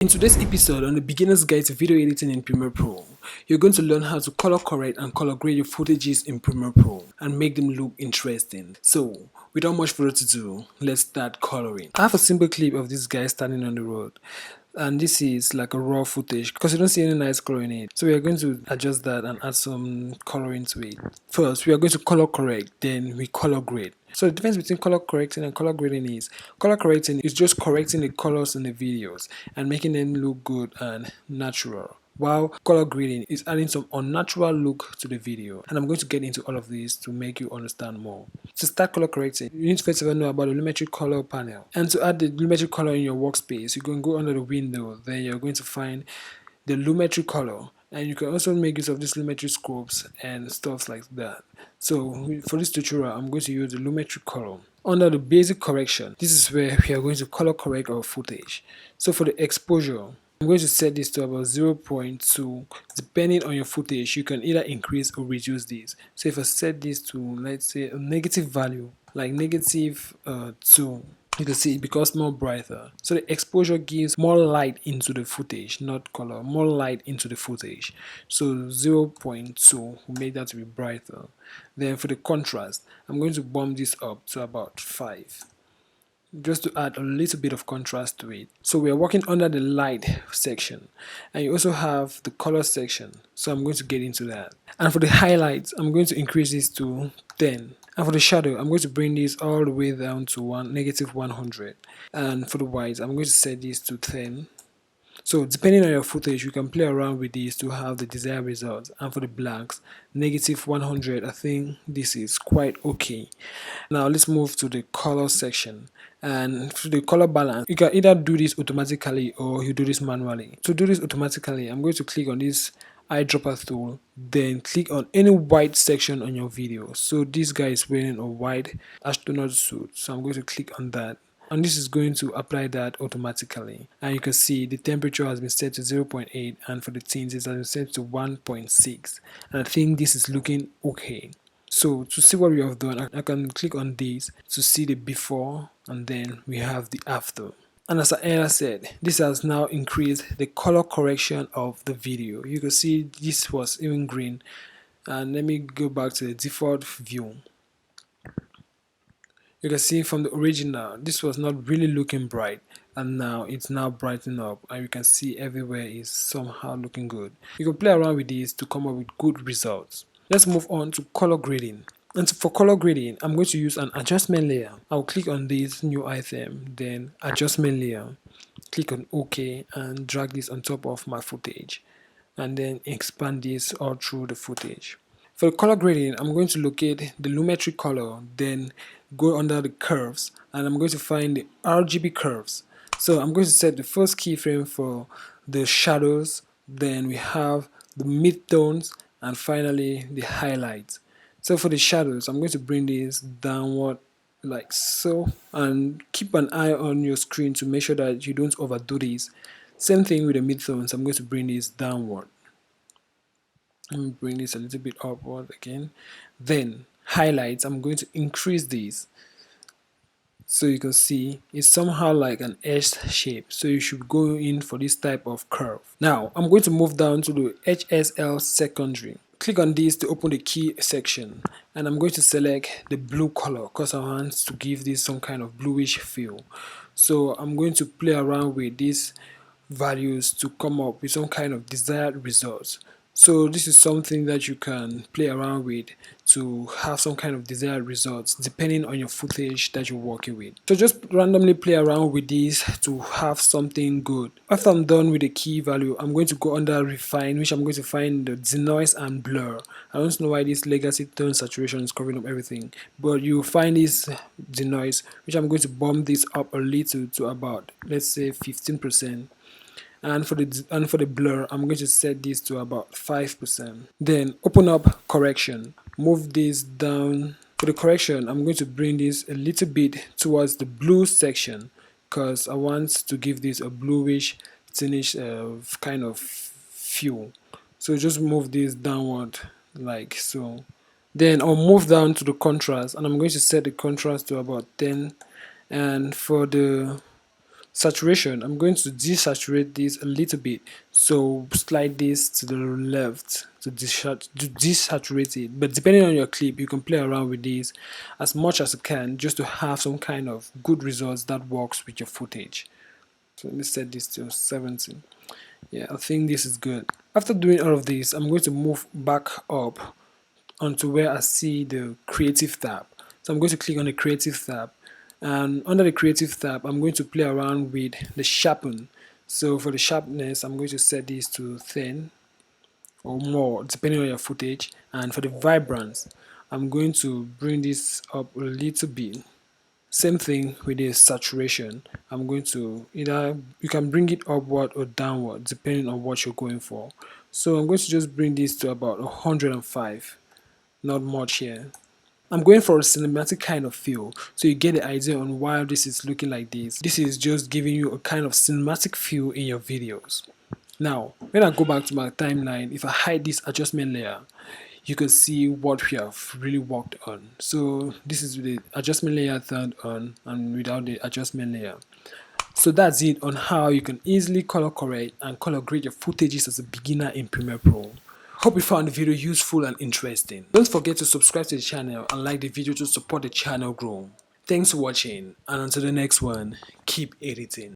In today's episode on the beginner's guide to video editing in Premiere Pro, you're going to learn how to color correct and color grade your footages in Premiere Pro and make them look interesting. So, without much further ado, let's start coloring. I have a simple clip of this guy standing on the road, and this is like a raw footage because you don't see any nice color in it. So we are going to adjust that and add some coloring to it. First, we are going to color correct, then we color grade. So the difference between color correcting and color grading is color correcting is just correcting the colors in the videos and making them look good and natural, while color grading is adding some unnatural look to the video. And I'm going to get into all of this to make you understand more. To start color correcting, you need to first of all know about the lumetri color panel. And to add the lumetri color in your workspace, you can go under the window, then you're going to find the lumetri color, and you can also make use of these lumetri scopes and stuff like that. So for this tutorial, I'm going to use the lumetri color. Under the basic correction, this is where we are going to color correct our footage. So for the exposure, I'm going to set this to about 0.2. Depending on your footage, you can either increase or reduce this. So if I set this to, let's say, a negative value, like negative 2, you can see it becomes more brighter. So the exposure gives more light into the footage, not color, more light into the footage. So 0.2 will make that to be brighter. Then for the contrast, I'm going to bump this up to about 5, just to add a little bit of contrast to it. So we are working under the light section, and you also have the color section, so I'm going to get into that. And for the highlights, I'm going to increase this to 10, and for the shadow, I'm going to bring this all the way down to -100, and for the whites, I'm going to set this to 10. So depending on your footage, you can play around with these to have the desired results. And for the blacks, -100, I think this is quite okay. Now let's move to the color section. And for the color balance, you can either do this automatically or you do this manually. To do this automatically, I'm going to click on this eyedropper tool, then click on any white section on your video. So this guy is wearing a white astronaut suit, so I'm going to click on that, and this is going to apply that automatically. And you can see the temperature has been set to 0.8, and for the tints it has been set to 1.6, and I think this is looking okay. So to see what we have done, I can click on this to see the before, and then we have the after. And as I earlier said, this has now increased the color correction of the video. You can see this was even green, and let me go back to the default view. You can see from the original, this was not really looking bright, and now it's now brightening up, and you can see everywhere is somehow looking good. You can play around with this to come up with good results. Let's move on to color grading. And for color grading, I'm going to use an adjustment layer. I'll click on this new item, then adjustment layer, click on OK, and drag this on top of my footage, and then expand this all through the footage. For the color grading, I'm going to locate the lumetri color, then go under the curves, and I'm going to find the RGB curves. So I'm going to set the first keyframe for the shadows, then we have the midtones, and finally the highlights. So for the shadows, I'm going to bring this downward like so, and keep an eye on your screen to make sure that you don't overdo this. Same thing with the midtones, I'm going to bring this downward. Let me bring this a little bit upward again. Then highlights, I'm going to increase these, so you can see it's somehow like an S shape, so you should go in for this type of curve. Now I'm going to move down to the HSL secondary. Click on this to open the key section, and I'm going to select the blue color because I want to give this some kind of bluish feel. So I'm going to play around with these values to come up with some kind of desired results. So this is something that you can play around with to have some kind of desired results depending on your footage that you're working with. So just randomly play around with this to have something good. After I'm done with the key value, I'm going to go under refine, which I'm going to find the denoise and blur. I don't know why this legacy tone saturation is covering up everything, but you find this denoise, which I'm going to bump this up a little to about, let's say, 15%. And for the blur, I'm going to set this to about 5%. Then open up correction, move this down. For the correction, I'm going to bring this a little bit towards the blue section because I want to give this a bluish tinge kind of feel. So just move this downward like so. Then I'll move down to the contrast, and I'm going to set the contrast to about 10. And for the Saturation, I'm going to desaturate this a little bit, so slide this to the left to desaturate it. But depending on your clip, you can play around with this as much as you can just to have some kind of good results that works with your footage. So let me set this to 70. Yeah, I think this is good. After doing all of this, I'm going to move back up onto where I see the creative tab. So I'm going to click on the creative tab, and under the creative tab I'm going to play around with the sharpen. So for the sharpness, I'm going to set this to 10 or more depending on your footage, and for the vibrance I'm going to bring this up a little bit. Same thing with the saturation. I'm going to either, you can bring it upward or downward depending on what you're going for. So I'm going to just bring this to about 105, not much here. I'm going for a cinematic kind of feel, so you get the idea on why this is looking like this. This is just giving you a kind of cinematic feel in your videos. Now, when I go back to my timeline, if I hide this adjustment layer, you can see what we have really worked on. So this is with the adjustment layer turned on and without the adjustment layer. So that's it on how you can easily color correct and color grade your footages as a beginner in Premiere Pro. Hope you found the video useful and interesting. Don't forget to subscribe to the channel and like the video to support the channel grow. Thanks for watching, and until the next one, keep editing.